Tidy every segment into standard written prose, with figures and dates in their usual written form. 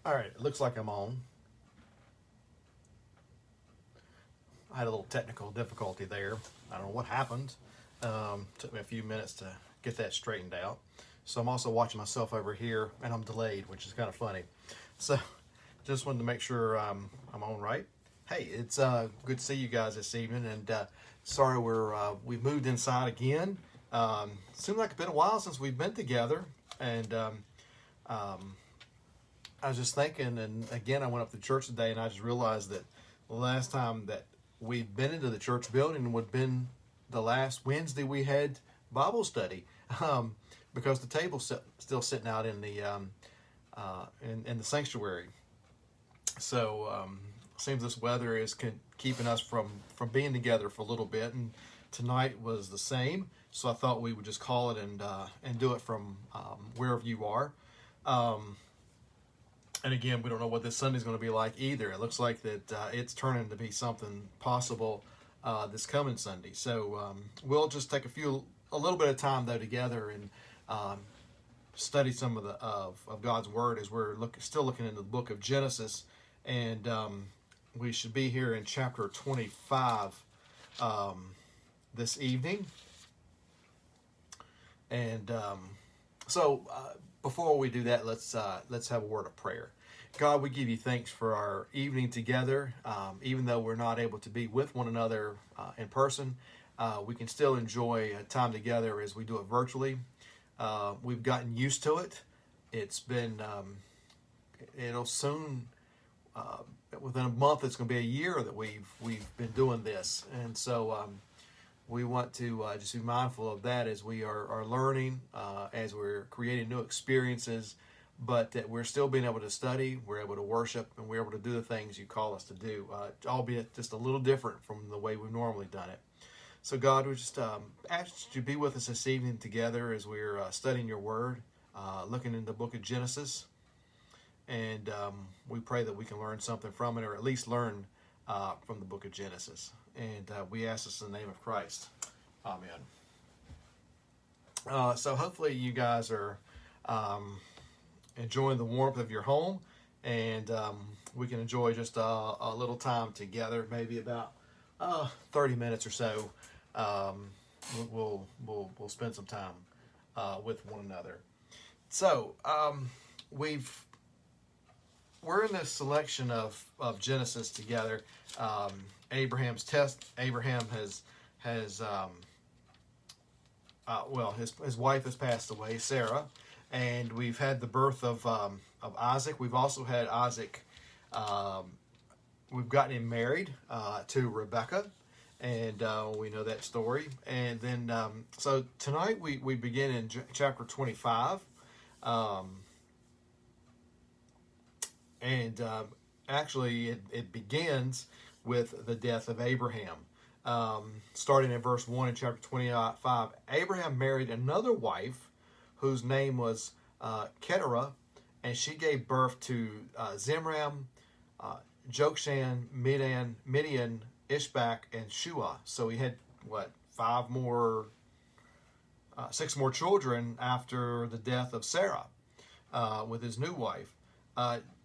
All right, it looks like I'm on. I had a little technical difficulty there. I don't know what happened. Took me a few minutes to get that straightened out. So I'm also watching myself over here, and I'm delayed, which is kind of funny. So just wanted to make sure I'm on right. Hey, it's good to see you guys this evening, and sorry we've moved inside again. Seemed like it's been a while since we've been together, and I was just thinking, and again, I went up to church today, and I just realized that the last time that we've been into the church building would have been the last Wednesday we had Bible study, because the table's still sitting out in the in the sanctuary. So seems this weather is keeping us from being together for a little bit, and tonight was the same. So I thought we would just call it and do it from wherever you are. And again, we don't know what this Sunday's going to be like either. It looks like that it's turning to be something possible this coming Sunday. So we'll just take a little bit of time though together and study some of God's Word as we're still looking into the book of Genesis, and we should be here in chapter 25 this evening. And so before we do that, let's have a word of prayer. God, we give you thanks for our evening together. Even though we're not able to be with one another in person, we can still enjoy time together as we do it virtually. We've gotten used to it. It's been, it'll soon, within a month, it's going to be a year that we've been doing this. And so we want to just be mindful of that as we are learning, as we're creating new experiences, but that we're still being able to study, we're able to worship, and we're able to do the things you call us to do, albeit just a little different from the way we've normally done it. So God, we just ask you to be with us this evening together as we're studying your word, looking in the book of Genesis, and we pray that we can learn something from it, or at least learn from the book of Genesis. And we ask this in the name of Christ. Amen. So hopefully you guys are enjoying the warmth of your home, and we can enjoy just a little time together, maybe about 30 minutes or so. We'll spend some time with one another. So we're in this selection of Genesis together. Abraham's test. Abraham has his wife has passed away, Sarah, and we've had the birth of Isaac. We've also had Isaac. We've gotten him married to Rebecca, and we know that story. And then so tonight we begin in chapter 25, and actually it begins with the death of Abraham. Starting in verse 1 in chapter 25, Abraham married another wife whose name was Keturah, and she gave birth to Zimram, Jokshan, Midian, Ishbak, and Shua. So he had, six more children after the death of Sarah with his new wife.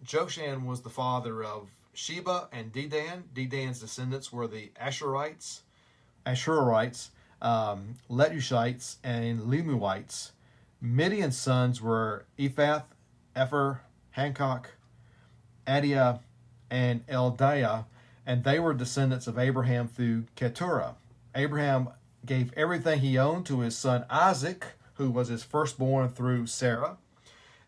Jokshan was the father of Sheba and Dedan. Dedan's descendants were the Ashurites, Letushites, and Lemuites. Midian's sons were Ephath, Epher, Hancock, Adiah, and Eldiah, and they were descendants of Abraham through Keturah. Abraham gave everything he owned to his son Isaac, who was his firstborn through Sarah.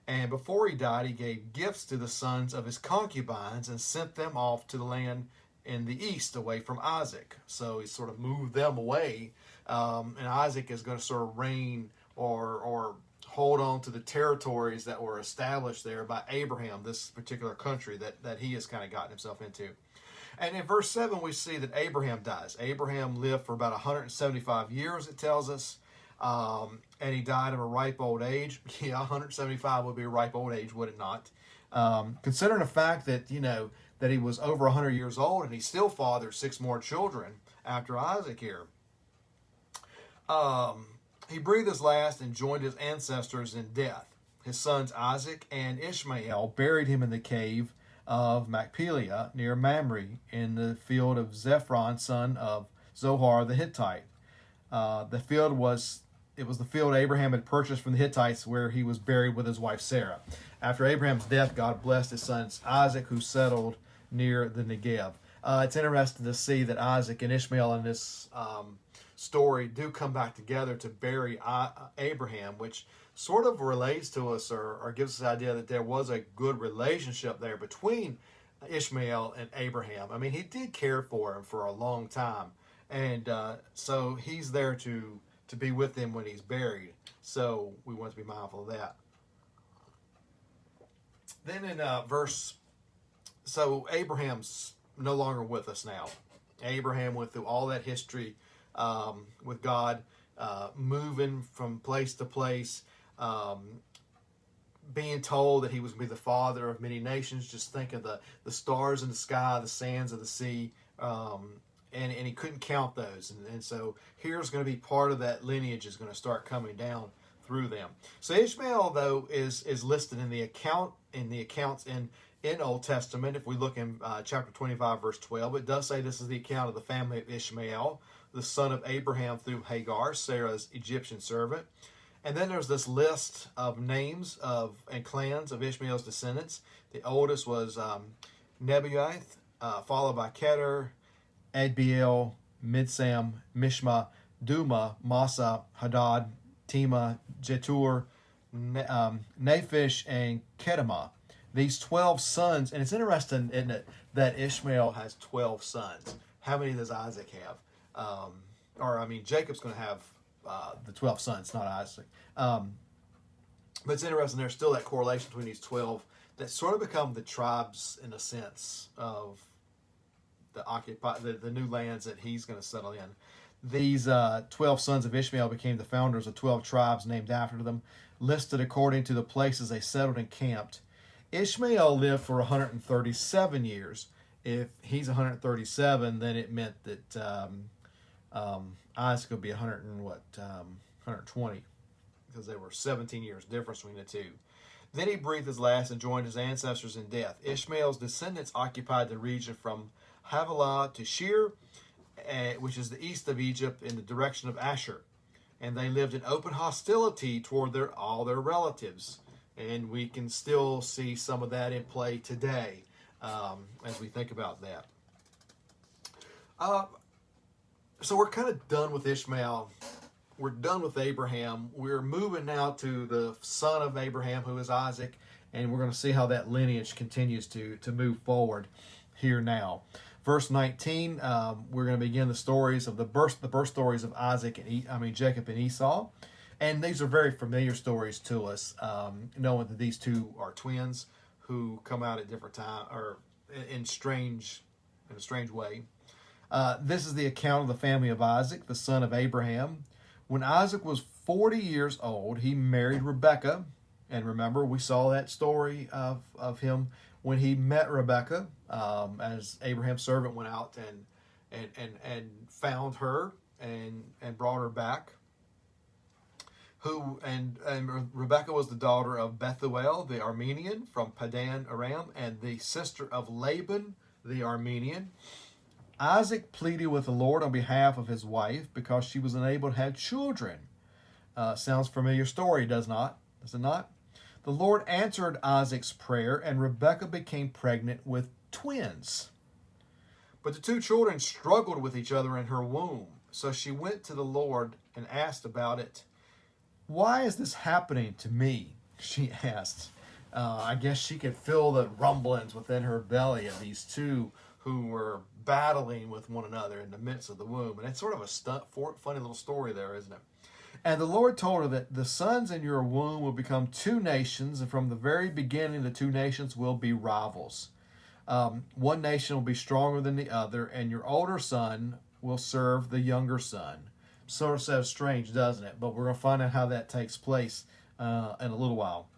And before he died, he gave gifts to the sons of his concubines and sent them off to the land in the east away from Isaac. So he sort of moved them away, and Isaac is going to sort of reign or hold on to the territories that were established there by Abraham, this particular country that he has kind of gotten himself into. And in verse 7, we see that Abraham dies. Abraham lived for about 175 years, it tells us. And he died of a ripe old age. Yeah, 175 would be a ripe old age, would it not? Considering the fact that, that he was over 100 years old and he still fathered 6 more children after Isaac here. He breathed his last and joined his ancestors in death. his sons Isaac and Ishmael, buried him in the cave of Machpelah near Mamre in the field of Zephron, son of Zohar the Hittite. The field was the field Abraham had purchased from the Hittites, where he was buried with his wife Sarah. After Abraham's death, God blessed his son Isaac, who settled near the Negev. It's interesting to see that Isaac and Ishmael in this story do come back together to bury Abraham, which sort of relates to us or gives us the idea that there was a good relationship there between Ishmael and Abraham. I mean, he did care for him for a long time, and so he's there to be with him when he's buried. So we want to be mindful of that. Then in so Abraham's no longer with us now. Abraham went through all that history with God, moving from place to place, being told that he was going to be the father of many nations. Just think of the stars in the sky, the sands of the sea, and he couldn't count those. And so here's going to be part of that lineage is going to start coming down through them. So Ishmael, though, is listed in the accounts in Old Testament. If we look in chapter 25, verse 12, it does say this is the account of the family of Ishmael, the son of Abraham through Hagar, Sarah's Egyptian servant. And then there's this list of names and clans of Ishmael's descendants. The oldest was Nebaioth, followed by Kedar, Adbeel, Midsam, Mishma, Duma, Massa, Hadad, Tema, Jetur, Naphish, and Kedemah. These 12 sons, and it's interesting, isn't it, that Ishmael has 12 sons. How many does Isaac have? Jacob's going to have the 12 sons, not Isaac. But it's interesting, there's still that correlation between these 12 that sort of become the tribes, in a sense, of the new lands that he's going to settle in. These 12 sons of Ishmael became the founders of 12 tribes named after them, listed according to the places they settled and camped. Ishmael lived for 137 years. If he's 137, then it meant that Isaac would be 120, because there were 17 years difference between the two. Then he breathed his last and joined his ancestors in death. Ishmael's descendants occupied the region from Havilah to Shir, which is the east of Egypt, in the direction of Asher. And they lived in open hostility toward all their relatives. And we can still see some of that in play today as we think about that. So we're kind of done with Ishmael. We're done with Abraham. We're moving now to the son of Abraham, who is Isaac. And we're going to see how that lineage continues to move forward here now. Verse 19, we're going to begin the stories of the birth stories of Jacob and Esau. And these are very familiar stories to us, knowing that these two are twins who come out at different times or in a strange way. This is the account of the family of Isaac, the son of Abraham. When Isaac was 40 years old, he married Rebekah. And remember, we saw that story of him when he met Rebekah, as Abraham's servant went out and found her and brought her back. And Rebekah was the daughter of Bethuel the Aramean from Padan Aram, and the sister of Laban the Aramean. Isaac pleaded with the Lord on behalf of his wife because she was unable to have children. Sounds familiar story, does it not? The Lord answered Isaac's prayer, and Rebekah became pregnant with twins. But the two children struggled with each other in her womb, so she went to the Lord and asked about it. "Why is this happening to me?" she asked. I guess she could feel the rumblings within her belly of these two who were battling with one another in the midst of the womb. And it's sort of a funny little story there, isn't it? And the Lord told her that the sons in your womb will become two nations, and from the very beginning the two nations will be rivals. One nation will be stronger than the other, and your older son will serve the younger son. Sort of sounds strange, doesn't it? But we're going to find out how that takes place in a little while.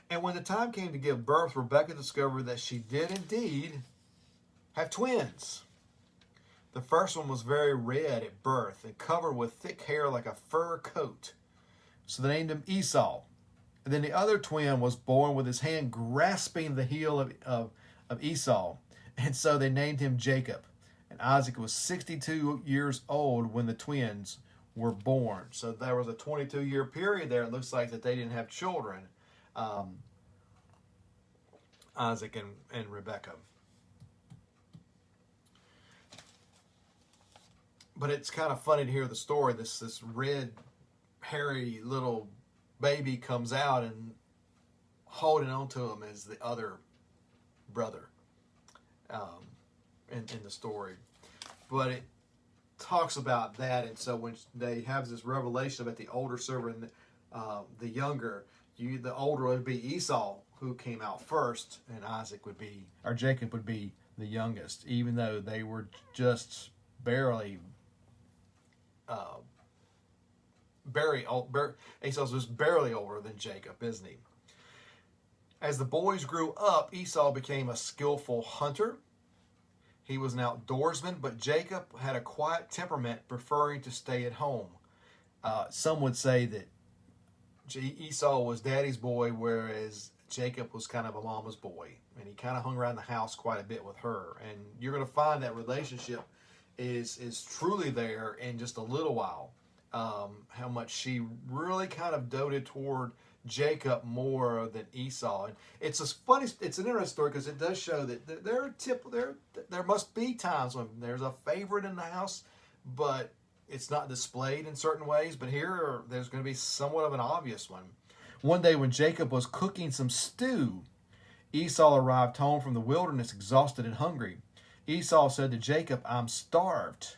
And when the time came to give birth, Rebekah discovered that she did indeed have twins. The first one was very red at birth and covered with thick hair like a fur coat. So they named him Esau. And then the other twin was born with his hand grasping the heel of Esau. And so they named him Jacob. And Isaac was 62 years old when the twins were born. So there was a 22-year period there. It looks like that they didn't have children, Isaac and Rebekah. But it's kind of funny to hear the story. This red, hairy little baby comes out, and holding on to him is the other brother in the story. But it talks about that, and so when they have this revelation about the older servant and the younger, the older would be Esau, who came out first, and Jacob would be the youngest, even though they were just barely. Esau's was barely older than Jacob, isn't he? As the boys grew up, Esau became a skillful hunter. He was an outdoorsman, but Jacob had a quiet temperament, preferring to stay at home. Some would say that Esau was daddy's boy, whereas Jacob was kind of a mama's boy, and he kind of hung around the house quite a bit with her. And you're going to find that relationship is truly there in just a little while. How much she really kind of doted toward Jacob more than Esau. And it's an interesting story, because it does show that there must be times when there's a favorite in the house, but it's not displayed in certain ways. But here, there's going to be somewhat of an obvious one. One day when Jacob was cooking some stew, Esau arrived home from the wilderness exhausted and hungry. Esau said to Jacob, "I'm starved."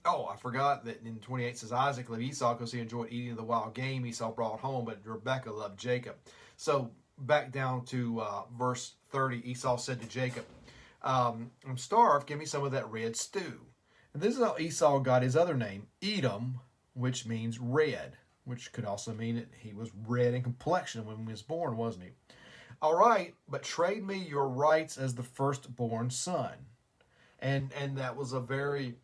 I forgot that in 28 it says Isaac loved Esau because he enjoyed eating the wild game Esau brought home, but Rebekah loved Jacob. So back down to verse 30, Esau said to Jacob, "I'm starved, give me some of that red stew." And this is how Esau got his other name, Edom, which means red, which could also mean that he was red in complexion when he was born, wasn't he? "All right, but trade me your rights as the firstborn son." And that was a very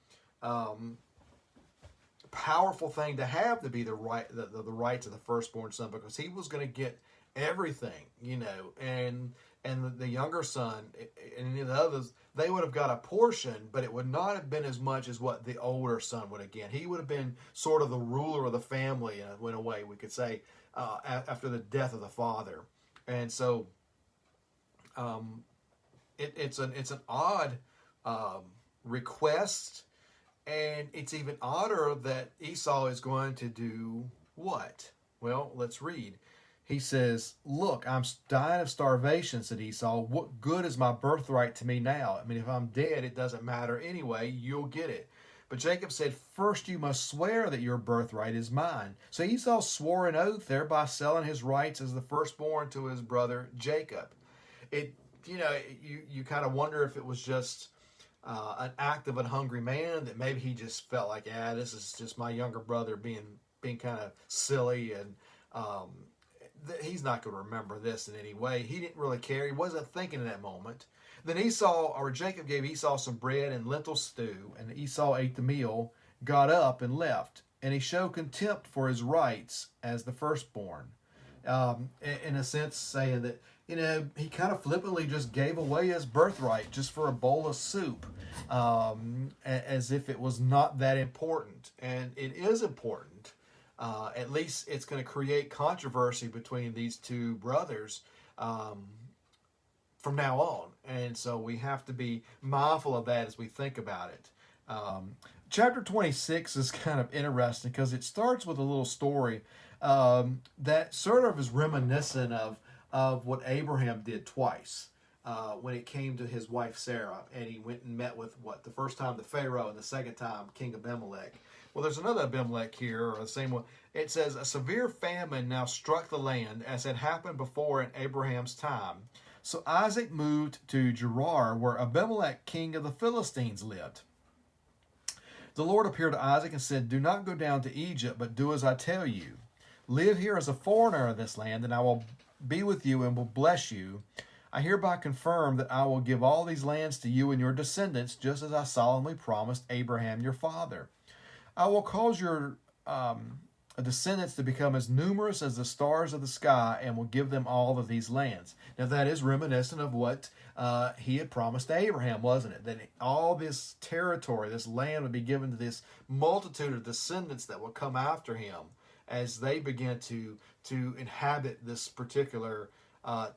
powerful thing to have, to be the rights of the firstborn son, because he was going to get everything, and the younger son and any of the others, they would have got a portion, but it would not have been as much as what the older son would have get. He would have been sort of the ruler of the family in a way, we could say, after the death of the father. And so it's an odd request, and it's even odder that Esau is going to do what? Well, let's read. He says, "Look, I'm dying of starvation," said Esau. "What good is my birthright to me now? I mean, if I'm dead, it doesn't matter anyway. You'll get it." But Jacob said, "First you must swear that your birthright is mine." So Esau swore an oath, thereby selling his rights as the firstborn to his brother Jacob. You kind of wonder if it was just an act of a hungry man, that maybe he just felt like, this is just my younger brother being kind of silly, and he's not going to remember this in any way. He didn't really care. He wasn't thinking in that moment. Then Jacob gave Esau some bread and lentil stew, and Esau ate the meal, got up, and left. And he showed contempt for his rights as the firstborn. In a sense, saying that, he kind of flippantly just gave away his birthright just for a bowl of soup, as if it was not that important. And it is important. At least it's going to create controversy between these two brothers from now on. And so we have to be mindful of that as we think about it. Chapter 26 is kind of interesting because it starts with a little story that sort of is reminiscent of what Abraham did twice when it came to his wife Sarah, and he went and met with, the first time the Pharaoh, and the second time King Abimelech. Well, there's another Abimelech here, or the same one. It says, "A severe famine now struck the land, as had happened before in Abraham's time. So Isaac moved to Gerar, where Abimelech, king of the Philistines, lived. The Lord appeared to Isaac and said, 'Do not go down to Egypt, but do as I tell you. Live here as a foreigner in this land, and I will be with you and will bless you. I hereby confirm that I will give all these lands to you and your descendants, just as I solemnly promised Abraham your father. I will cause your descendants to become as numerous as the stars of the sky, and will give them all of these lands. Now that is reminiscent of what he had promised to Abraham, wasn't it? That all this territory, this land, would be given to this multitude of descendants that will come after him as they begin to inhabit this particular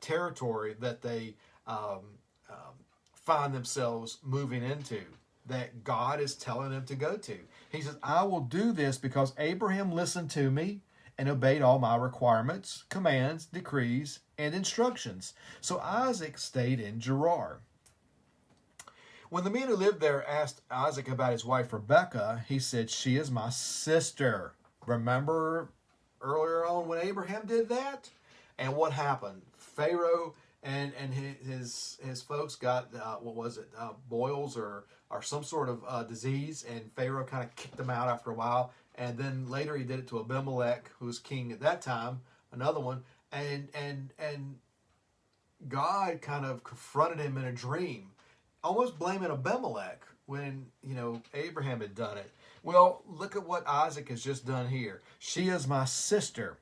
territory that they find themselves moving into, that God is telling them to go to. He says, I will do this because Abraham listened to me and obeyed all my requirements, commands, decrees, and instructions. So Isaac stayed in Gerar. When the men who lived there asked Isaac about his wife Rebekah, he said, she is my sister. Remember earlier on when Abraham did that? And what happened? Pharaoh and his folks got, what was it, boils or some sort of disease, and Pharaoh kind of kicked them out after a while. And then later he did it to Abimelech, who was king at that time, another one, and God kind of confronted him in a dream, almost blaming Abimelech when, Abraham had done it. Well, look at what Isaac has just done here. She is my sister,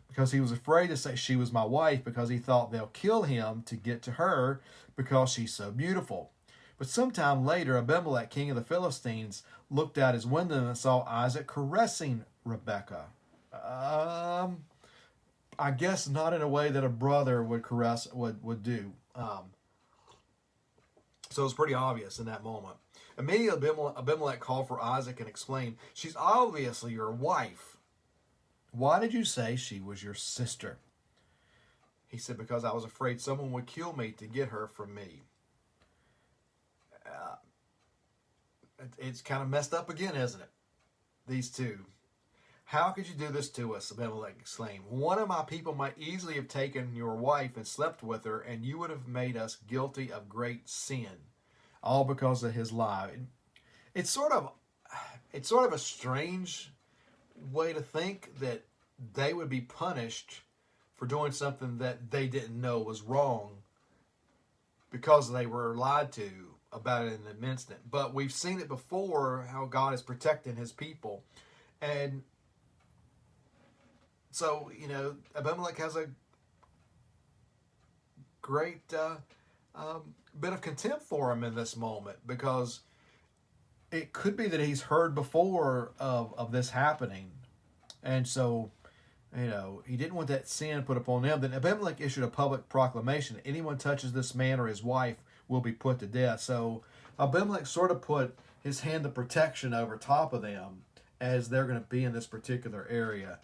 because he was afraid to say she was my wife, because he thought they'll kill him to get to her because she's so beautiful. But sometime later, Abimelech, king of the Philistines, looked out his window and saw Isaac caressing Rebekah. I guess not in a way that a brother would would do. So it's pretty obvious in that moment. Immediately, Abimelech called for Isaac and explained, she's obviously your wife. Why did you say she was your sister? He said, because I was afraid someone would kill me to get her from me. It's kind of messed up again, isn't it? These two. How could you do this to us? Abimelech exclaimed. One of my people might easily have taken your wife and slept with her, and you would have made us guilty of great sin, all because of his lie. It's sort of a strange way to think that they would be punished for doing something that they didn't know was wrong because they were lied to about it in an instant. But we've seen it before, how God is protecting his people. And so, Abimelech has a great bit of contempt for him in this moment, because it could be that he's heard before of this happening. And so, he didn't want that sin put upon them. Then Abimelech issued a public proclamation that anyone touches this man or his wife will be put to death. So Abimelech sort of put his hand of protection over top of them as they're going to be in this particular area.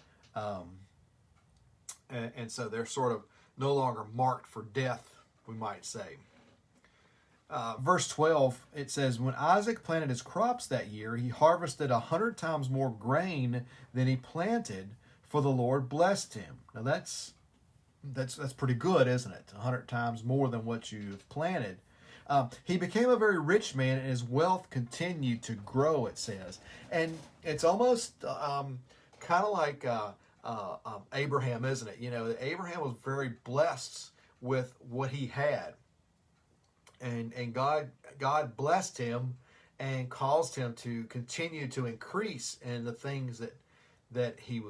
And so they're sort of no longer marked for death, we might say. Verse 12, it says, when Isaac planted his crops that year, he harvested 100 times more grain than he planted, for the Lord blessed him. Now that's pretty good, isn't it? 100 times more than what you've planted. He became a very rich man, and his wealth continued to grow, it says. And it's almost kind of like Abraham, isn't it? Abraham was very blessed with what he had. And God blessed him and caused him to continue to increase in the things that he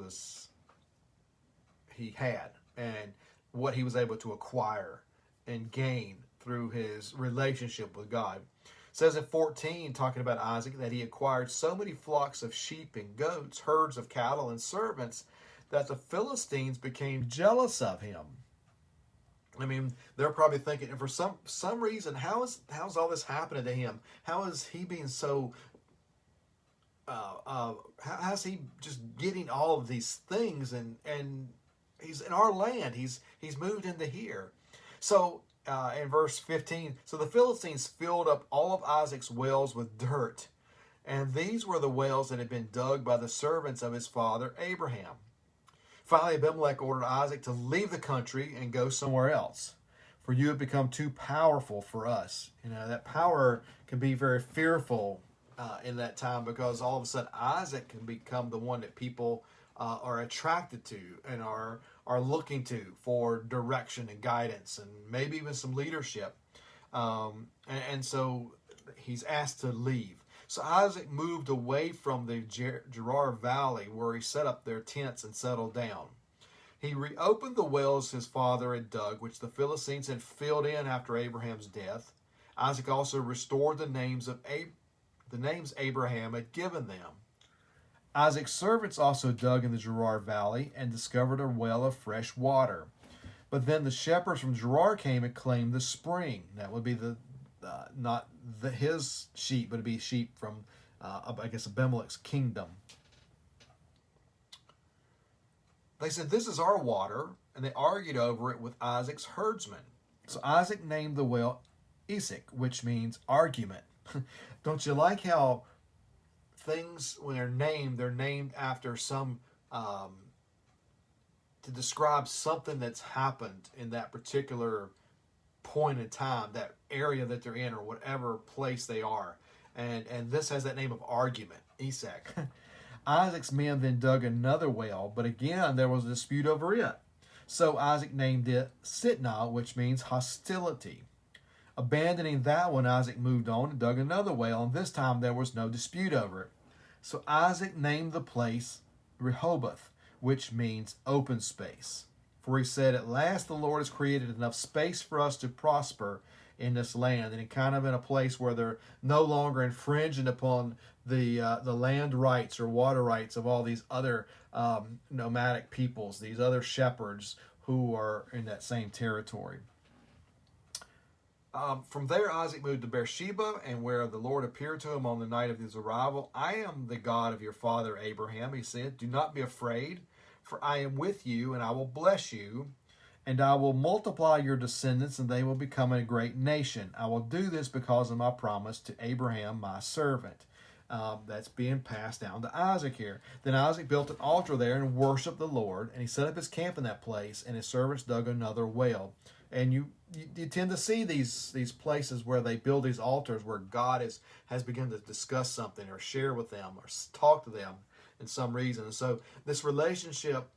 had, and what he was able to acquire and gain through his relationship with God. It says in 14, talking about Isaac, that he acquired so many flocks of sheep and goats, herds of cattle and servants, that the Philistines became jealous of him. I mean, they're probably thinking, and for some reason, how's all this happening to him? How is he being so? How's he just getting all of these things? And he's in our land. He's moved into here. So in verse 15, so the Philistines filled up all of Isaac's wells with dirt, and these were the wells that had been dug by the servants of his father Abraham. Finally, Abimelech ordered Isaac to leave the country and go somewhere else, for you have become too powerful for us. That power can be very fearful in that time, because all of a sudden Isaac can become the one that people are attracted to and are looking to for direction and guidance, and maybe even some leadership. And so he's asked to leave. So Isaac moved away from the Gerar Valley where he set up their tents and settled down. He reopened the wells his father had dug, which the Philistines had filled in after Abraham's death. Isaac also restored the names Abraham had given them. Isaac's servants also dug in the Gerar Valley and discovered a well of fresh water. But then the shepherds from Gerar came and claimed the spring. That would be his sheep, but it'd be sheep from, I guess, Abimelech's kingdom. They said, "This is our water," and they argued over it with Isaac's herdsmen. So Isaac named the well Esek, which means argument. Don't you like how things, when they're named after some, to describe something that's happened in that particular point in time, that area that they're in, or whatever place they are. And this has that name of argument, Esek. Isaac's men then dug another well, but again there was a dispute over it. So Isaac named it Sitnah, which means hostility. Abandoning that one, Isaac moved on and dug another well, and this time there was no dispute over it. So Isaac named the place Rehoboth, which means open space. For he said, "At last the Lord has created enough space for us to prosper in this land," and kind of in a place where they're no longer infringing upon the land rights or water rights of all these other nomadic peoples, these other shepherds who are in that same territory. From there, Isaac moved to Beersheba, and where the Lord appeared to him on the night of his arrival. "I am the God of your father Abraham," he said. "Do not be afraid, for I am with you, and I will bless you, and I will multiply your descendants, and they will become a great nation. I will do this because of my promise to Abraham, my servant." That's being passed down to Isaac here. Then Isaac built an altar there and worshiped the Lord, and he set up his camp in that place, and his servants dug another well. And you tend to see these places where they build these altars where God has begun to discuss something or share with them or talk to them in some reason. And so this relationship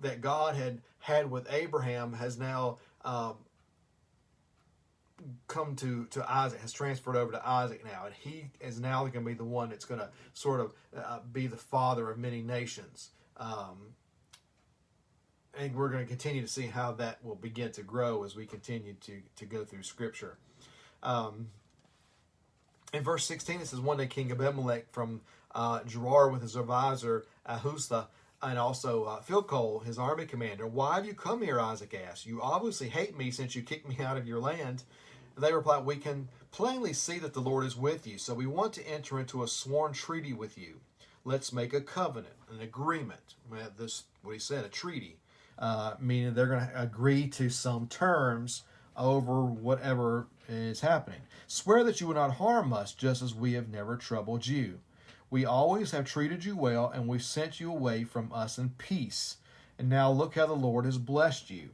that God had with Abraham has now come to Isaac, has transferred over to Isaac now, and he is now going to be the one that's going to sort of be the father of many nations. And we're going to continue to see how that will begin to grow as we continue to go through Scripture. In verse 16, it says, "One day King Abimelech from Gerar with his advisor Ahuzah and also Philcol, his army commander. 'Why have you come here?' Isaac asked. 'You obviously hate me since you kicked me out of your land.' And they replied, 'We can plainly see that the Lord is with you, so we want to enter into a sworn treaty with you. Let's make a covenant, an agreement.'" This, what he said, a treaty. Meaning they're going to agree to some terms over whatever is happening. "Swear that you will not harm us, just as we have never troubled you. We always have treated you well, and we've sent you away from us in peace. And now look how the Lord has blessed you."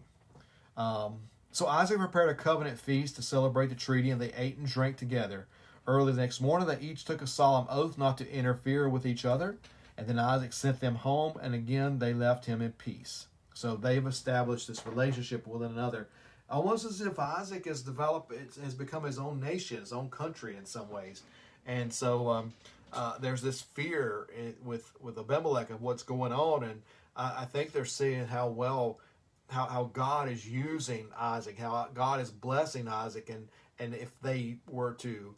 So Isaac prepared a covenant feast to celebrate the treaty, and they ate and drank together. Early the next morning, they each took a solemn oath not to interfere with each other. And then Isaac sent them home, and again they left him in peace. So they've established this relationship with one another, almost as if Isaac has become his own nation, his own country in some ways. And so there's this fear with Abimelech of what's going on, and I think they're seeing how God is using Isaac, how God is blessing Isaac, and if they were to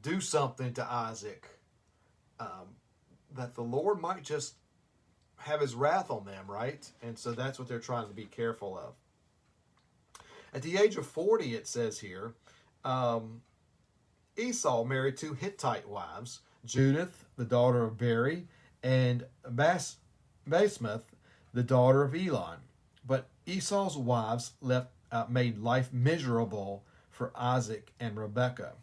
do something to Isaac, that the Lord might just have his wrath on them, right? And so that's what they're trying to be careful of. At the age of 40, it says here, Esau married 2 Hittite wives, Judith, the daughter of Beri, and Basemath, the daughter of Elon. But Esau's wives made life miserable for Isaac and Rebekah.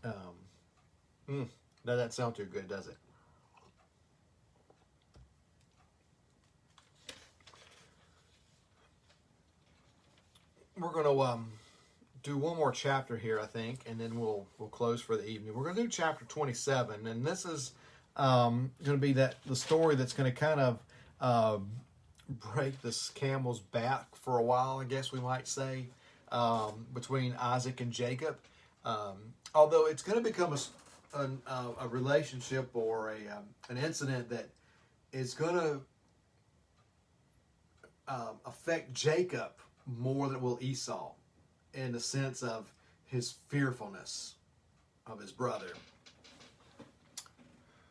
That doesn't sound too good, does it? We're going to do one more chapter here, I think, and then we'll close for the evening. We're going to do chapter 27, and this is going to be the story that's going to kind of break this camel's back for a while, I guess we might say, between Isaac and Jacob. although it's going to become a relationship or an incident that is going to affect Jacob more than it will Esau, in the sense of his fearfulness of his brother.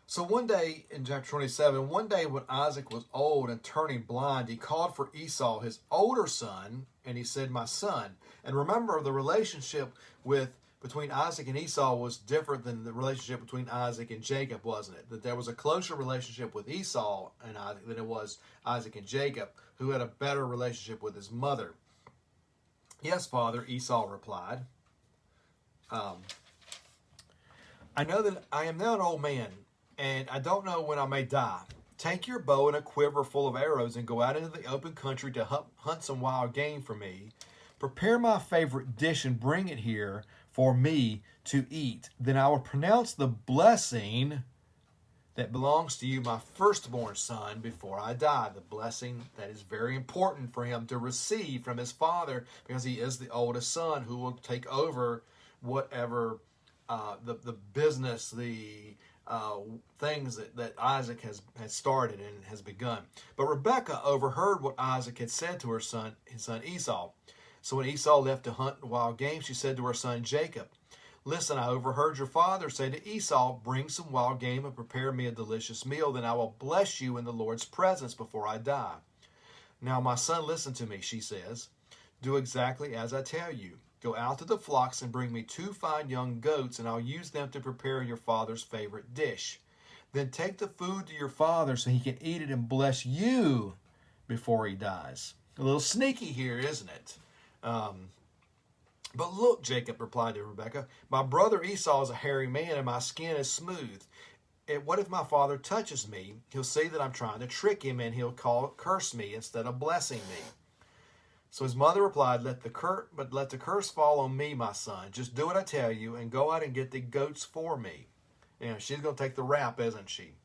So one day in chapter 27, one day when Isaac was old and turning blind, he called for Esau, his older son, and he said, "My son." And remember, the relationship between Isaac and Esau was different than the relationship between Isaac and Jacob, wasn't it? That there was a closer relationship with Esau and Isaac than it was Isaac and Jacob, who had a better relationship with his mother. "Yes, father," Esau replied. "I know that I am now an old man, and I don't know when I may die. Take your bow and a quiver full of arrows and go out into the open country to hunt some wild game for me. Prepare my favorite dish and bring it here for me to eat. Then I will pronounce the blessing that belongs to you, my firstborn son, before I die." The blessing that is very important for him to receive from his father, because he is the oldest son who will take over whatever the business, the things that Isaac has started and has begun. But Rebekah overheard what Isaac had said to his son Esau. So when Esau left to hunt wild game, she said to her son Jacob, "Listen, I overheard your father say to Esau, 'Bring some wild game and prepare me a delicious meal. Then I will bless you in the Lord's presence before I die.' Now, my son, listen to me," she says. "Do exactly as I tell you. Go out to the flocks and bring me 2 fine young goats, and I'll use them to prepare your father's favorite dish. Then take the food to your father so he can eat it and bless you before he dies." A little sneaky here, isn't it? "But look," Jacob replied to Rebekah, "my brother Esau is a hairy man and my skin is smooth. What if my father touches me? He'll see that I'm trying to trick him and he'll curse me instead of blessing me." So his mother replied, let the curse fall on me, my son. Just do what I tell you and go out and get the goats for me." She's going to take the rap, isn't she?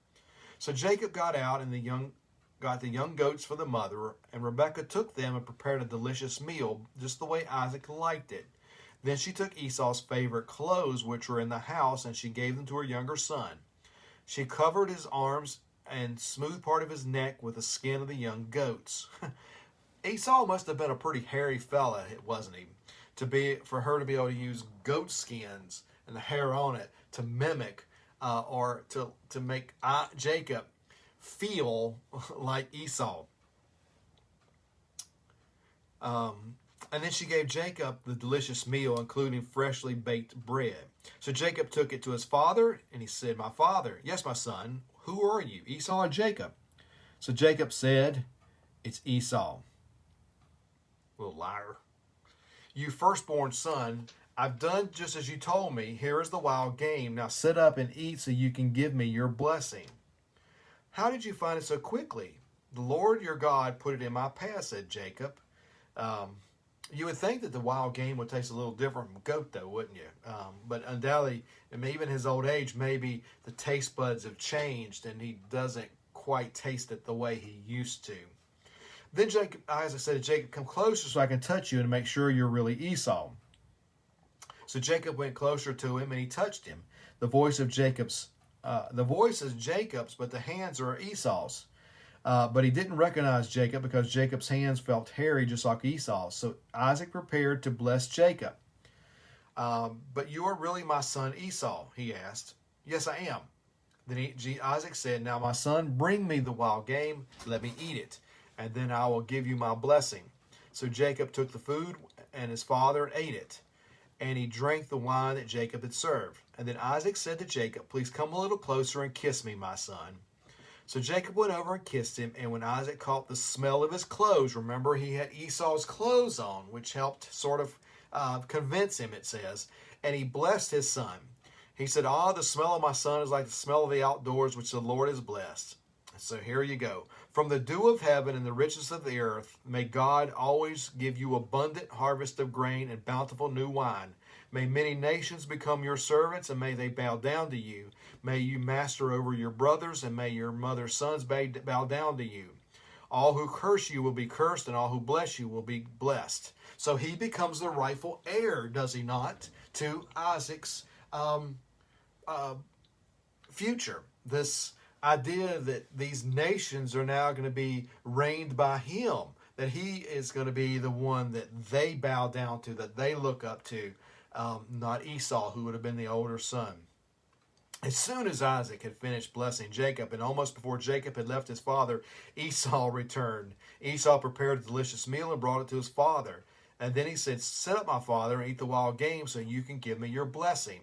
So Jacob got out and got the young goats for the mother, and Rebekah took them and prepared a delicious meal, just the way Isaac liked it. Then she took Esau's favorite clothes, which were in the house, and she gave them to her younger son. She covered his arms and smooth part of his neck with the skin of the young goats. Esau must have been a pretty hairy fella, wasn't he? For her to be able to use goat skins and the hair on it to mimic or to make Jacob feel like Esau. And then she gave Jacob the delicious meal, including freshly baked bread. So Jacob took it to his father, and he said, "My father." "Yes, my son. Who are you, Esau or Jacob?" So Jacob said, "It's Esau." Little liar. "You firstborn son, I've done just as you told me. Here is the wild game. Now sit up and eat so you can give me your blessing." "How did you find it so quickly?" "The Lord your God put it in my path," said Jacob. You would think that the wild game would taste a little different from goat, though, wouldn't you? But undoubtedly, even his old age, maybe the taste buds have changed and he doesn't quite taste it the way he used to. Then Isaac said to Jacob, "Come closer so I can touch you and make sure you're really Esau." So Jacob went closer to him and he touched him. The voice is Jacob's, but the hands are Esau's. But he didn't recognize Jacob because Jacob's hands felt hairy just like Esau's. So Isaac prepared to bless Jacob. "But you are really my son Esau?" he asked. "Yes, I am." Then Isaac said, "Now, my son, bring me the wild game. Let me eat it, and then I will give you my blessing." So Jacob took the food and his father and ate it, and he drank the wine that Jacob had served. And then Isaac said to Jacob, "Please come a little closer and kiss me, my son." So Jacob went over and kissed him, and when Isaac caught the smell of his clothes, remember he had Esau's clothes on, which helped sort of convince him, it says, and he blessed his son. He said, "The smell of my son is like the smell of the outdoors, which the Lord has blessed." So here you go. "From the dew of heaven and the riches of the earth, may God always give you abundant harvest of grain and bountiful new wine. May many nations become your servants, and may they bow down to you. May you master over your brothers, and may your mother's sons bow down to you. All who curse you will be cursed, and all who bless you will be blessed." So he becomes the rightful heir, does he not, to Isaac's um, uh, future. This idea that these nations are now going to be reigned by him, that he is going to be the one that they bow down to, that they look up to, not Esau, who would have been the older son. As soon as Isaac had finished blessing Jacob, and almost before Jacob had left his father, Esau returned. Esau prepared a delicious meal and brought it to his father. And then he said, "Sit up, my father, and eat the wild game so you can give me your blessing."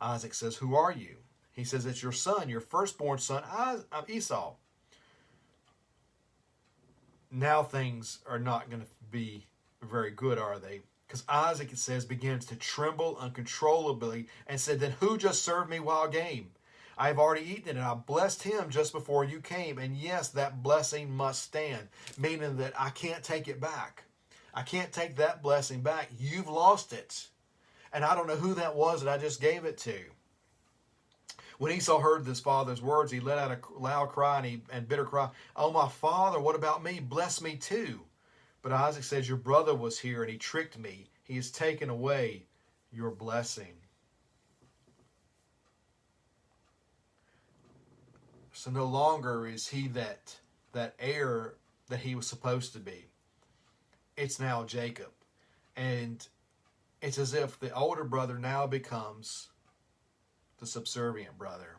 Isaac says, "Who are you?" He says, "It's your son, your firstborn son, Esau." Now things are not going to be very good, are they? Because Isaac, it says, begins to tremble uncontrollably and said, "Then who just served me wild game? I have already eaten it, and I blessed him just before you came. And yes, that blessing must stand," meaning that I can't take it back. I can't take that blessing back. You've lost it. And I don't know who that was that I just gave it to. When Esau heard his father's words, he let out a loud cry and bitter cry, "Oh, my father, what about me? Bless me too." But Isaac says, "Your brother was here and he tricked me. He has taken away your blessing." So no longer is he that heir that he was supposed to be. It's now Jacob. And it's as if the older brother now becomes the subservient brother.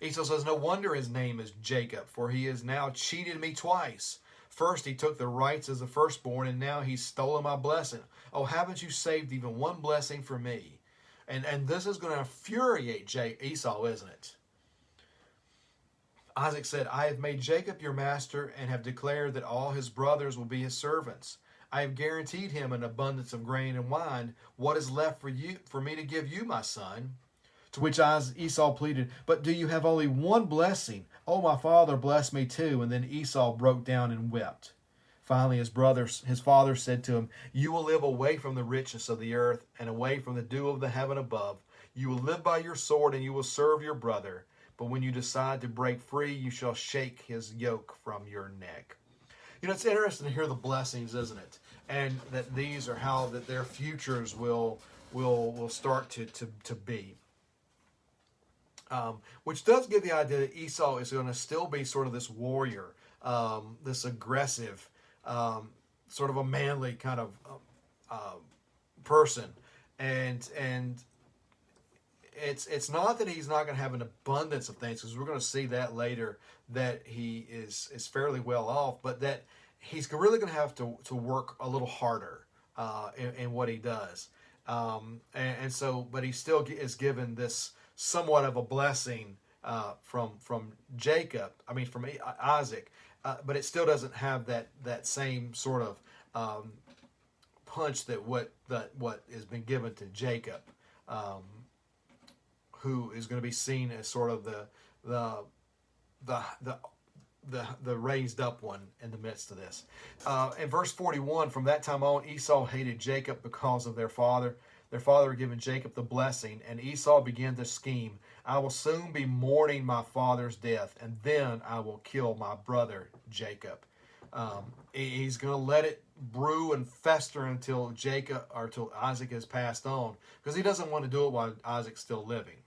Esau says, "No wonder his name is Jacob, for he has now cheated me twice. First he took the rights as the firstborn, and now he's stolen my blessing. Oh, haven't you saved even one blessing for me?" And this is going to infuriate Esau, isn't it? Isaac said, "I have made Jacob your master and have declared that all his brothers will be his servants. I have guaranteed him an abundance of grain and wine. What is left for me to give you, my son?" To which Esau pleaded, "But do you have only one blessing? Oh, my father, bless me too." And then Esau broke down and wept. Finally, his father said to him, "You will live away from the richness of the earth and away from the dew of the heaven above. You will live by your sword and you will serve your brother. But when you decide to break free, you shall shake his yoke from your neck." You know, it's interesting to hear the blessings, isn't it? And that these are how that their futures will start to be. Which does give the idea that Esau is going to still be sort of this warrior, this aggressive, sort of a manly kind of person, and it's not that he's not going to have an abundance of things, because we're going to see that later, that he is fairly well off, but that he's really going to have to work a little harder in what he does, and so, but he still is given this somewhat of a blessing from Jacob. I mean, from Isaac, but it still doesn't have that same sort of punch that what has been given to Jacob, who is going to be seen as sort of the raised up one in the midst of this. In verse 41, from that time on, Esau hated Jacob because of their father. Their father had given Jacob the blessing, and Esau began to scheme, "I will soon be mourning my father's death, and then I will kill my brother Jacob." He's going to let it brew and fester until Isaac has passed on, because he doesn't want to do it while Isaac's still living.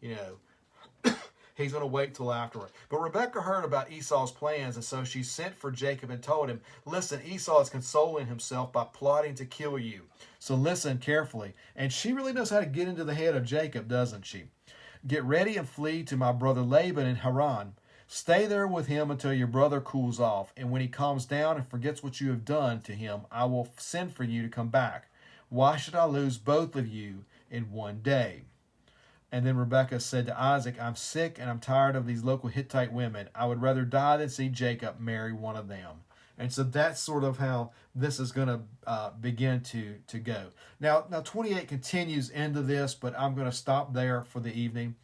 You know, he's going to wait till afterward. But Rebekah heard about Esau's plans, and so she sent for Jacob and told him, "Listen, Esau is consoling himself by plotting to kill you. So listen carefully." And she really knows how to get into the head of Jacob, doesn't she? "Get ready and flee to my brother Laban in Haran. Stay there with him until your brother cools off. And when he calms down and forgets what you have done to him, I will send for you to come back. Why should I lose both of you in one day?" And then Rebekah said to Isaac, "I'm sick and I'm tired of these local Hittite women. I would rather die than see Jacob marry one of them." And so that's sort of how this is going to begin to go. Now 28 continues into this, but I'm going to stop there for the evening.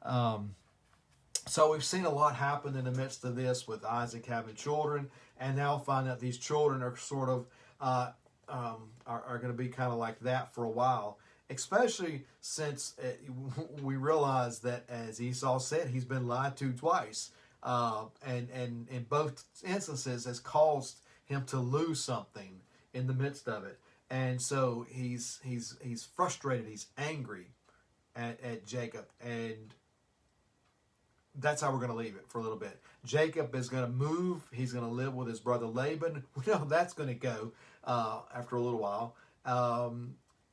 So we've seen a lot happen in the midst of this, with Isaac having children, and now find out these children are sort of are going to be kind of like that for a while. Especially since we realize that, as Esau said, he's been lied to twice, and in both instances has caused him to lose something in the midst of it. And so he's frustrated, he's angry at Jacob, and that's how we're going to leave it for a little bit. Jacob is going to move. He's going to live with his brother Laban. We know that's going to go after a little while.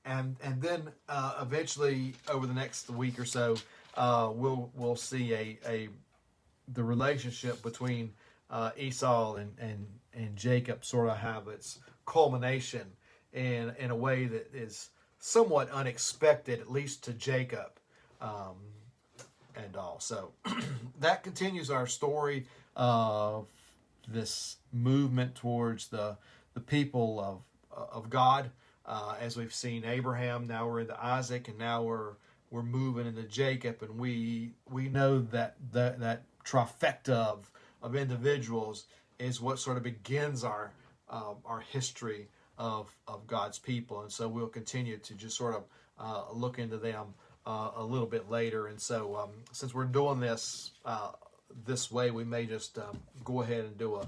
And then eventually, over the next week or so, we'll see the relationship between Esau and Jacob sort of have its culmination in a way that is somewhat unexpected, at least to Jacob. And all. So that continues our story of this movement towards the people of God. As we've seen Abraham, now we're into Isaac, and now we're moving into Jacob, and we know that trifecta of individuals is what sort of begins our history of God's people, and so we'll continue to just sort of look into them a little bit later. And so since we're doing this this way, we may just go ahead and do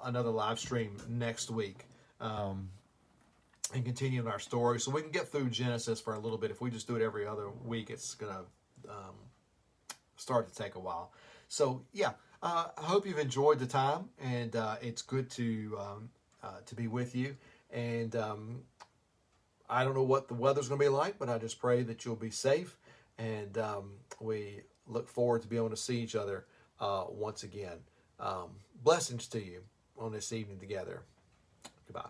another live stream next week and continue in our story, so we can get through Genesis for a little bit. If we just do it every other week, it's going to start to take a while. So yeah, I hope you've enjoyed the time, and it's good to be with you. And I don't know what the weather's going to be like, but I just pray that you'll be safe, and we look forward to being able to see each other once again. Blessings to you on this evening together. Goodbye.